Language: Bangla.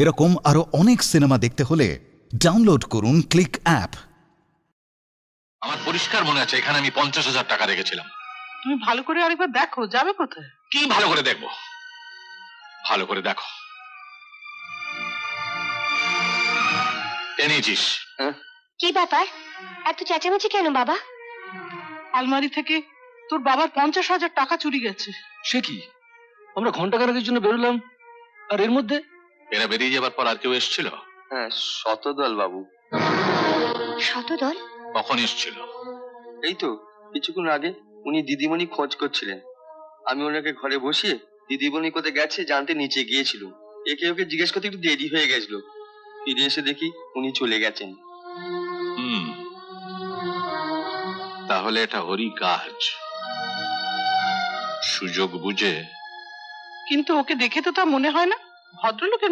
এরকম আরো অনেক সিনেমা দেখতে হলে ডাউনলোড করুন ক্লিক অ্যাপ। আমার পরিষ্কার মনে আছে এখানে আমি 50,000 টাকা রেখেছিলাম। তুমি ভালো করে আরেকবার দেখো, যাবে কোথায়? কি ভালো করে দেখবো? ভালো করে দেখো। এনেছিস? কি ব্যাপার, এত চেঁচামেচি কেন বাবা? আলমারি থেকে তোর বাবার 50,000 টাকা চুরি গেছে। সে কি? আমরা ঘন্টাখানেকের জন্য বেরোলাম, আর এর মধ্যে? এরা বেরিয়ে যাবার পর আর কেউ এসেছিল? হ্যাঁ, শতদল বাবু। শতদল? কখন এসেছিল? এই তো কিছুক্ষণ আগে উনি দিদিমণি খোঁজ করছিলেন। আমি ওনাকে ঘরে বসিয়ে দিদিমণি কোথায় গেছে জানতে নিচে গিয়েছিল। একে ওকে জিজ্ঞেস করতে একটু দেরি হয়ে গেছিল। ফিরে এসে দেখি উনি চলে গেছেন। তাহলে এটা হরি কাজ। সুযোগ বুঝে। কিন্তু ওকে দেখে তো তা মনে হয় না, ভদ্রলোকের মতো